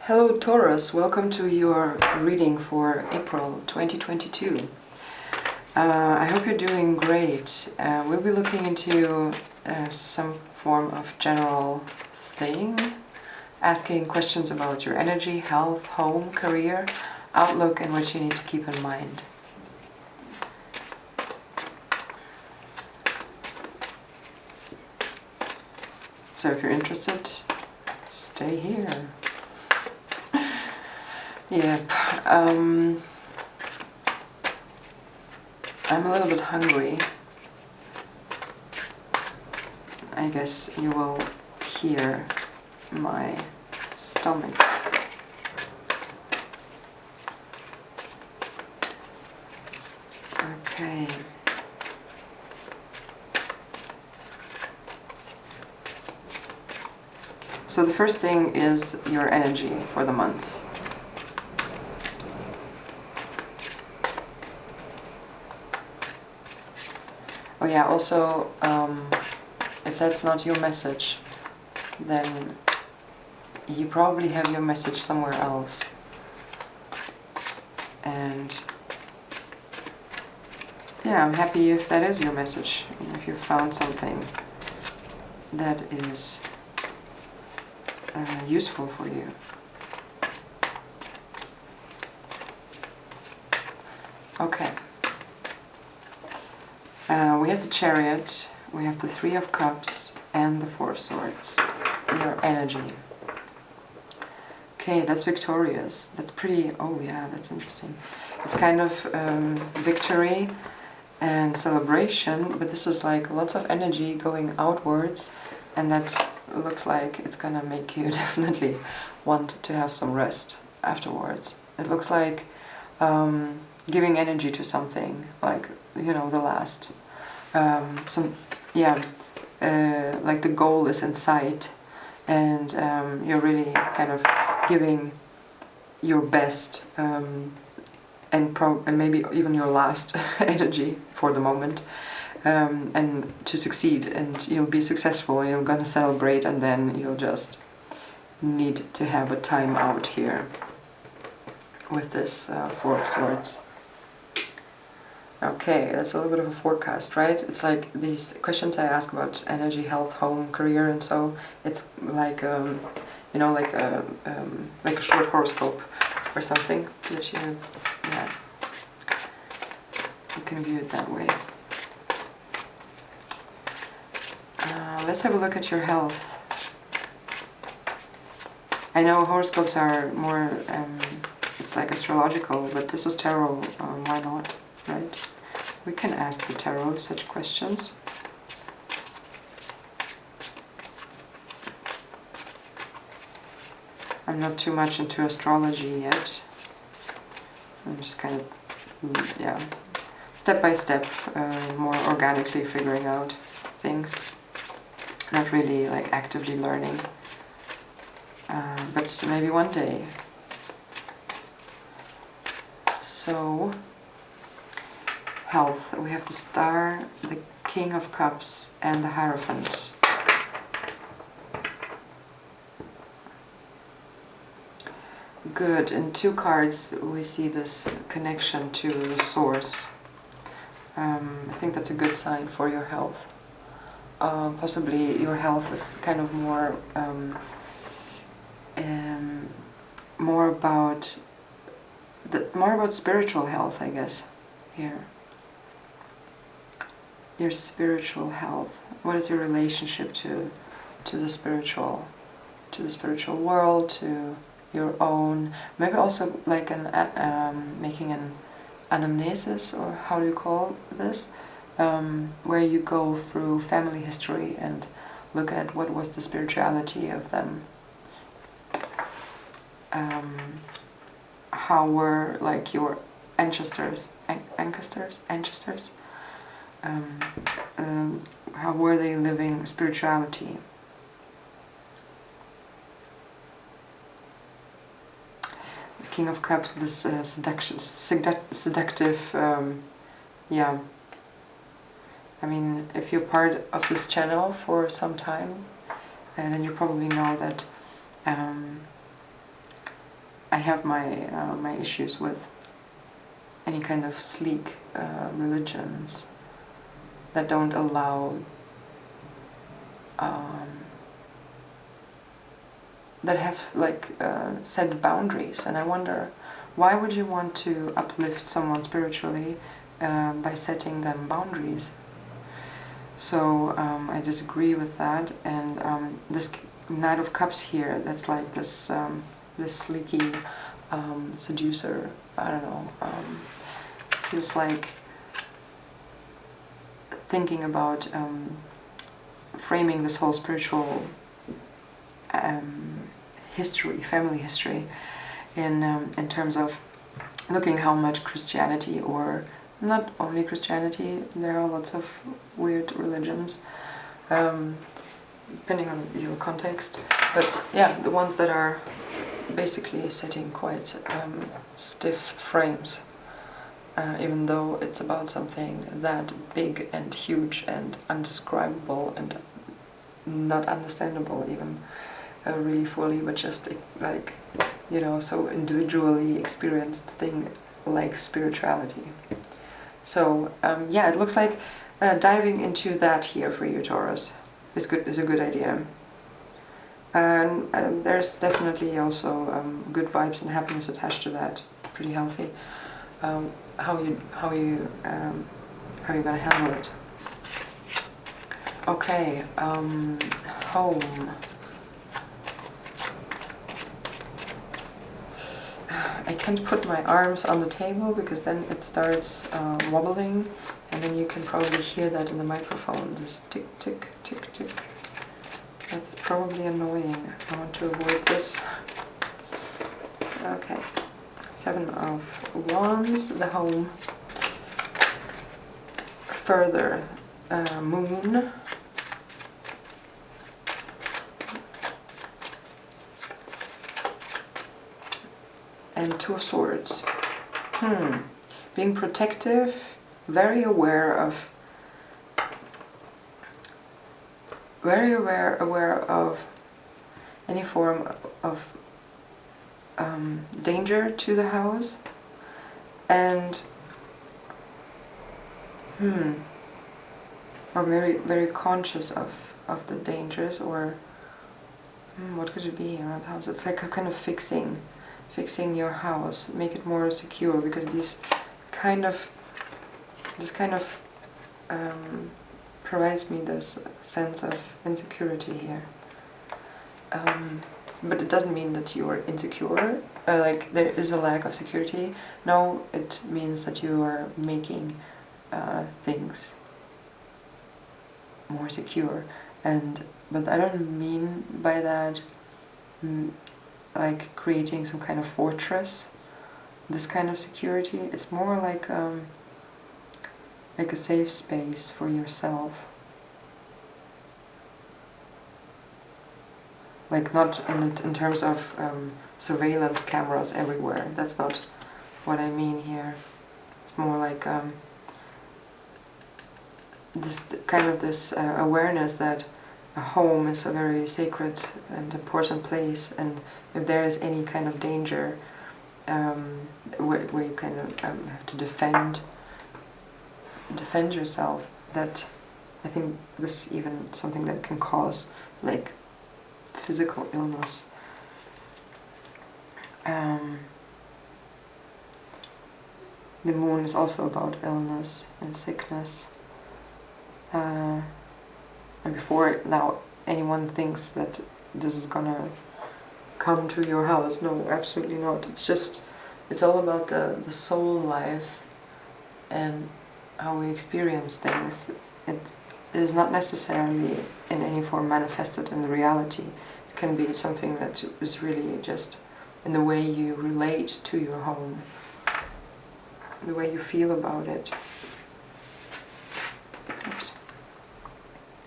Hello Taurus, welcome to your reading for April 2022. I hope you're doing great. We'll be looking into some form of general thing, asking questions about your energy, health, home, career, outlook, and what you need to keep in mind. So if you're interested, stay here. Yep. I'm a little bit hungry. I guess you will hear my stomach. Okay. So the first thing is your energy for the month. Oh yeah, also, if that's not your message, then you probably have your message somewhere else. And yeah, I'm happy if that is your message, if you found something that is useful for you. Okay. We have the Chariot, we have the Three of Cups, and the Four of Swords. Your energy. Okay, that's victorious. That's pretty, oh yeah, that's interesting. It's kind of victory and celebration, but this is like lots of energy going outwards, and that looks like it's gonna make you definitely want to have some rest afterwards. It looks like giving energy to something, like, you know, the last like the goal is in sight, and you're really kind of giving your best and maybe even your last energy for the moment, and to succeed, and you'll be successful, and you're gonna celebrate, and then you'll just need to have a time out here with this Four of Swords. Okay, that's a little bit of a forecast, right? It's like these questions I ask about energy, health, home, career, and so it's like you know, like a short horoscope or something that you can view it that way. Let's have a look at your health. I know horoscopes are more it's like astrological, but this is tarot. Why not? Right? We can ask the tarot such questions. I'm not too much into astrology yet. I'm just kind of, yeah, step by step, more organically figuring out things. Not really like actively learning. But maybe one day. So, health, we have the Star, the King of Cups, and the Hierophant. Good. In two cards we see this connection to the source. I think that's a good sign for your health. Possibly your health is kind of more about spiritual health, I guess, here. Your spiritual health. What is your relationship to the spiritual world, to your own? Maybe also like making an anamnesis, or how do you call this? Where you go through family history and look at what was the spirituality of them. How were like your ancestors? How were they living spirituality? The King of Cups, this seductive, yeah. I mean, if you're part of this channel for some time, then you probably know that I have my my issues with any kind of sleek religions that don't allow that have like set boundaries, and I wonder, why would you want to uplift someone spiritually by setting them boundaries? So I disagree with that, and this Knight of Cups here, that's like this this sleeky seducer, I don't know, feels like thinking about framing this whole spiritual history, family history, in terms of looking how much Christianity, or not only Christianity, there are lots of weird religions, depending on your context, but yeah, the ones that are basically setting quite stiff frames, even though it's about something that big and huge and undescribable and not understandable even really fully, but just like, you know, so individually experienced thing like spirituality. So yeah, it looks like diving into that here for you, Taurus, is a good idea. And there's definitely also good vibes and happiness attached to that. Pretty healthy. How you gonna handle it? Okay, home. I can't put my arms on the table because then it starts wobbling, and then you can probably hear that in the microphone. This tick, tick, tick, tick. That's probably annoying. I want to avoid this. Okay. 7 of Wands, the home. Further, Moon. And 2 of Swords. Being protective, very aware of any form of danger to the house, and or very conscious of the dangers, or what could it be around the house? It's like a kind of fixing your house, make it more secure, because this kind of provides me this sense of insecurity here. But it doesn't mean that you are insecure, like there is a lack of security. No, it means that you are making things more secure. But I don't mean by that like creating some kind of fortress, this kind of security. It's more like a safe space for yourself. Like not in terms of surveillance cameras everywhere. That's not what I mean here. It's more like this awareness that a home is a very sacred and important place, and if there is any kind of danger where you kind of have to defend yourself, that I think this is even something that can cause like physical illness. The moon is also about illness and sickness. And before now anyone thinks that this is gonna come to your house, no, absolutely not. It's all about the soul life and how we experience things. It is not necessarily in any form manifested in the reality. It can be something that is really just in the way you relate to your home, the way you feel about it. Oops.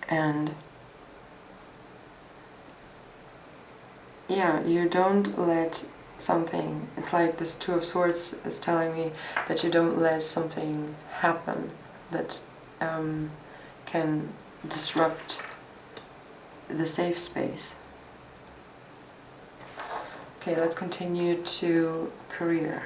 And yeah, you don't let something, it's like this 2 of Swords is telling me that you don't let something happen that can disrupt the safe space. Okay, let's continue to career.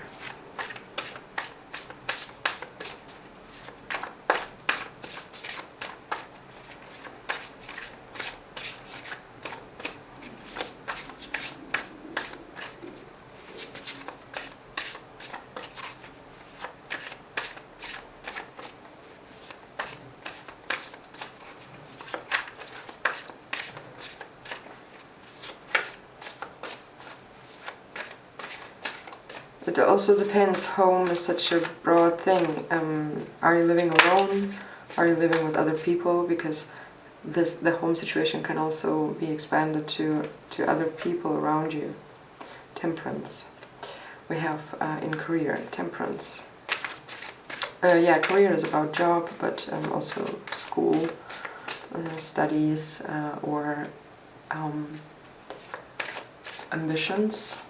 It also depends. Home is such a broad thing. Are you living alone? Are you living with other people? Because the home situation can also be expanded to other people around you. Temperance. We have in career, temperance. Yeah, career is about job, but also school, studies, or ambitions.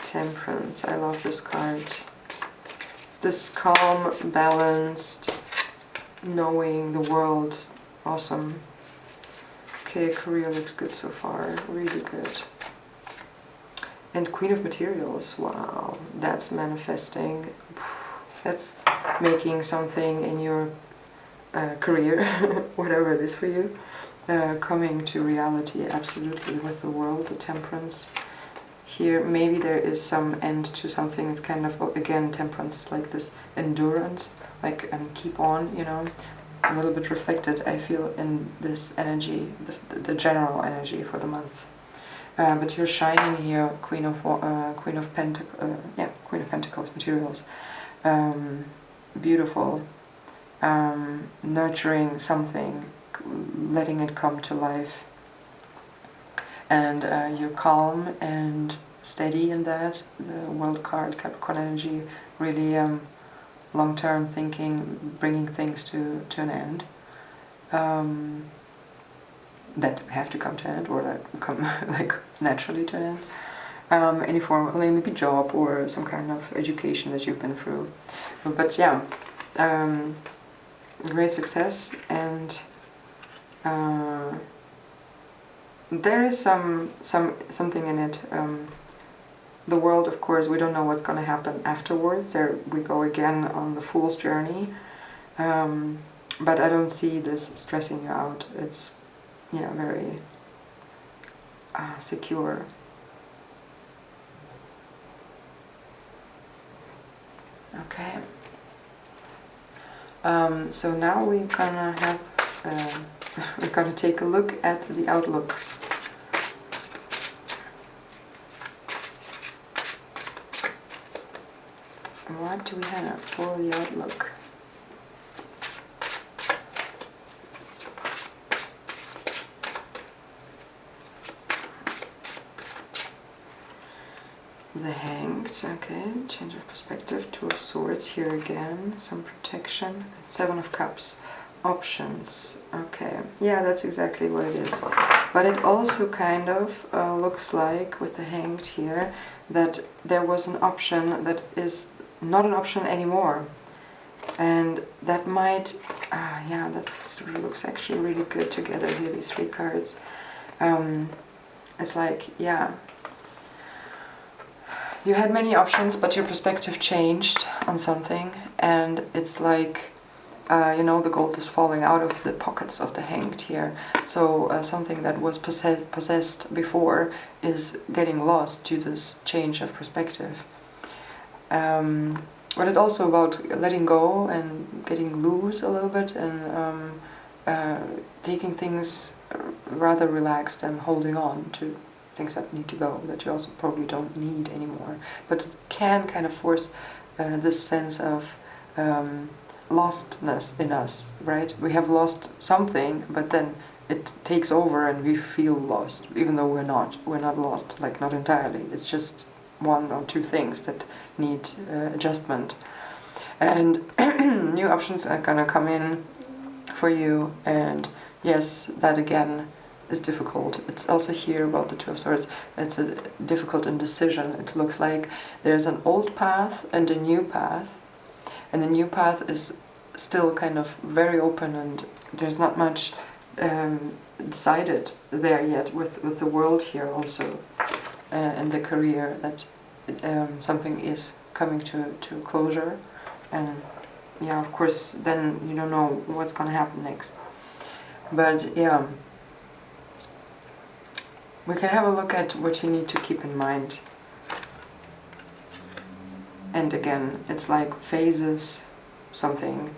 Temperance, I love this card. It's this calm, balanced, knowing the world. Awesome. Okay, career looks good so far, really good. And Queen of Materials, wow, that's manifesting. That's making something in your career, whatever it is for you, coming to reality, absolutely, with the world, the temperance. Here, maybe there is some end to something. It's kind of, again, temperance is like this endurance, like keep on, you know, a little bit reflected, I feel, in this energy, the general energy for the month. But you're shining here, Queen of Pentacles, materials, beautiful, nurturing something, letting it come to life. And you're calm and steady in that. The World card, Capricorn energy, really long-term thinking, bringing things to an end. That have to come to an end, or that come like naturally to an end. Any form, like maybe job or some kind of education that you've been through. But yeah, great success, and there is something in it. The world, of course, we don't know what's going to happen afterwards. There we go again on the Fool's journey. But I don't see this stressing you out. It's, yeah, very secure. Okay. So now we're gonna have we're gonna take a look at the outlook. What do we have for the outlook? The Hanged, okay, change of perspective, Two of Swords here again, some protection, Seven of Cups, options, okay, yeah, that's exactly what it is. But it also kind of looks like, with the Hanged here, that there was an option that is not an option anymore. And that might, yeah, that looks actually really good together here, these three cards. It's like, yeah, you had many options, but your perspective changed on something, and it's like, you know, the gold is falling out of the pockets of the Hanged here. So something that was possessed before is getting lost due to this change of perspective. But it's also about letting go and getting loose a little bit, and taking things rather relaxed and holding on to things that need to go, that you also probably don't need anymore. But it can kind of force this sense of lostness in us, right? We have lost something, but then it takes over and we feel lost, even though we're not lost, like not entirely. It's just one or two things that need adjustment. And new options are gonna come in for you, and yes, that again is difficult. It's also here about the Two of Swords. It's a difficult indecision. It looks like there's an old path and a new path, and the new path is still kind of very open, and there's not much decided there yet with the world here also, and the career, that something is coming to closure. And yeah, of course, then you don't know what's going to happen next. But yeah, we can have a look at what you need to keep in mind. And again, it's like phases, something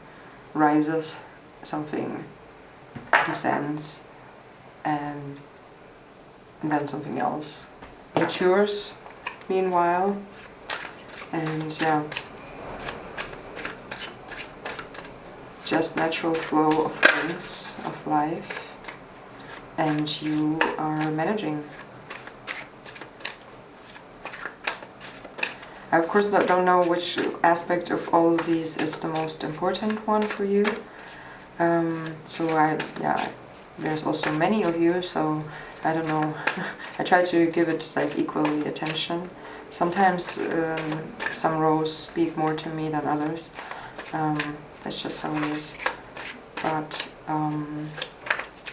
rises, something descends, and then something else matures meanwhile. And yeah, just natural flow of things, of life, and you are managing. I of course don't know which aspect of all of these is the most important one for you. There's also many of you, so I don't know. I try to give it like equally attention. Sometimes some rows speak more to me than others. That's just how it is. But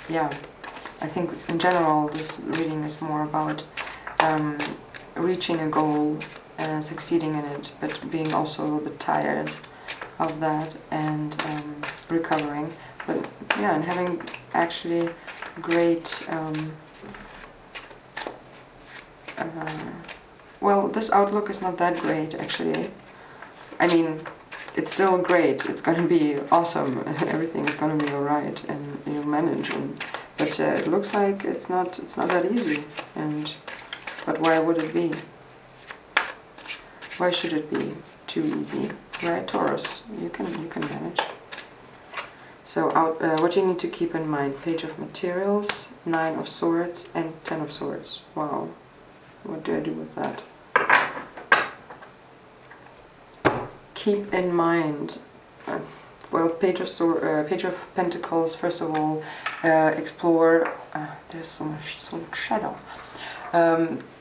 yeah, I think in general this reading is more about reaching a goal and succeeding in it, but being also a little bit tired of that, and recovering. But yeah, and having actually great well, this outlook is not that great actually. I mean, it's still great, it's going to be awesome, everything is going to be alright, and you'll manage, but it looks like it's not that easy. But why would it be? Why should it be too easy? Right, Taurus, you can manage. So what you need to keep in mind: Page of Materials, 9 of Swords, and 10 of Swords. Wow, what do I do with that? Keep in mind, well, Page of Pentacles. First of all, explore. There's so much shadow.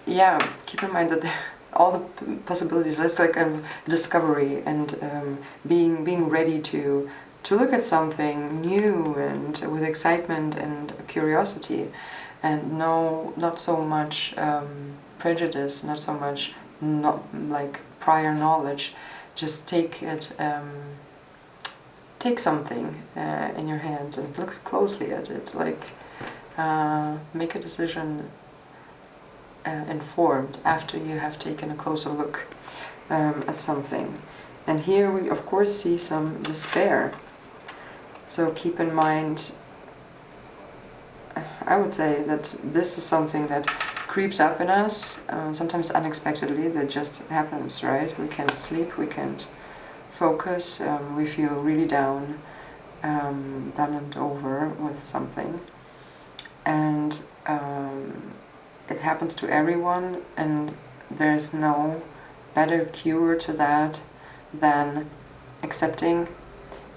Yeah, keep in mind that all the possibilities. That's like a discovery, and being ready to look at something new and with excitement and curiosity, and not so much prejudice, not so much like prior knowledge. Just take it, take something in your hands and look closely at it. Like make a decision informed after you have taken a closer look at something. And here we of course see some despair. So keep in mind, I would say that this is something that creeps up in us, sometimes unexpectedly, that just happens, right? We can't sleep, we can't focus, we feel really down and over with something. And it happens to everyone, and there's no better cure to that than accepting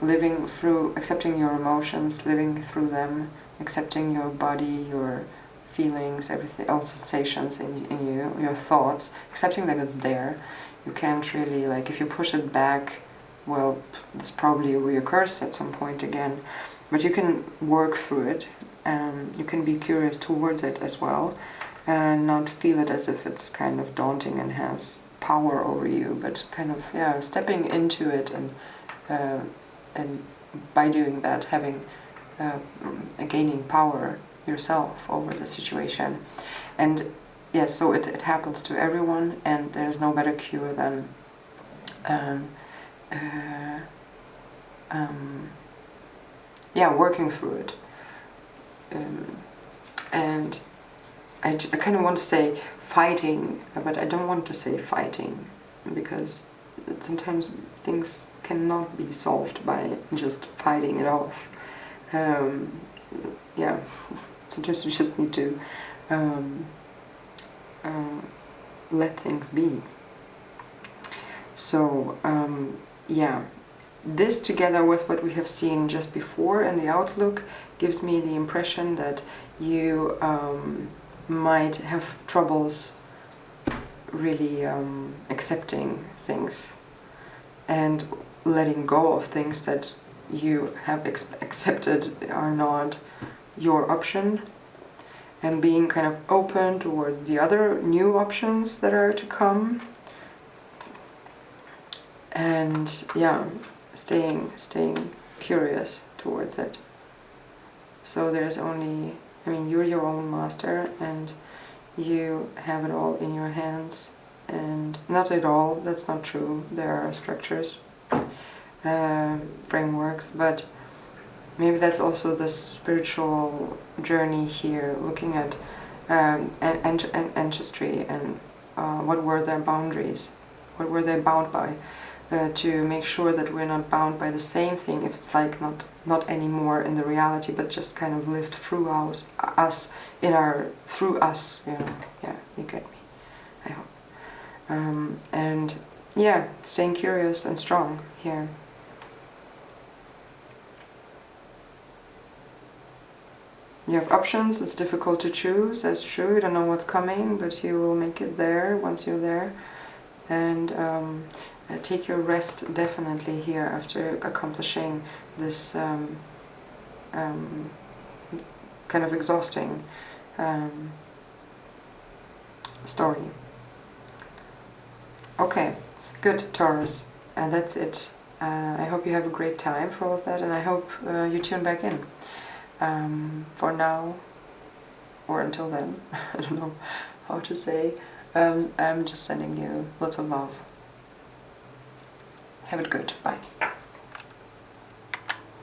your emotions, living through them, accepting your body, your feelings, everything, all sensations in you, your thoughts, accepting that it's there. You can't really, like, if you push it back, well, this probably reoccurs at some point again, but you can work through it, and you can be curious towards it as well, and not feel it as if it's kind of daunting and has power over you, but kind of, yeah, stepping into it, and by doing that, having gaining power yourself over the situation. And yes, so it happens to everyone, and there's no better cure than working through it. And I kind of want to say fighting, but I don't want to say fighting, because sometimes things cannot be solved by just fighting it off. Yeah, sometimes we just need to let things be. So yeah, this together with what we have seen just before in the outlook gives me the impression that you might have troubles really accepting things and letting go of things that you have accepted are not your option and being kind of open toward the other new options that are to come. And yeah, staying curious towards it. So there's only, I mean, you're your own master and you have it all in your hands. And not at all, that's not true. There are structures, frameworks, but maybe that's also the spiritual journey here, looking at ancestry and what were their boundaries, what were they bound by, to make sure that we're not bound by the same thing, if it's like not anymore in the reality, but just kind of lived through us, through us, you know. Yeah, you get me, I hope. And yeah, staying curious and strong here. You have options, it's difficult to choose, that's true, you don't know what's coming, but you will make it there once you're there. And take your rest definitely here after accomplishing this kind of exhausting story. Okay, good, Taurus, and that's it. I hope you have a great time for all of that, and I hope you tune back in. For now, or until then, I don't know how to say, I'm just sending you lots of love. Have it good, bye.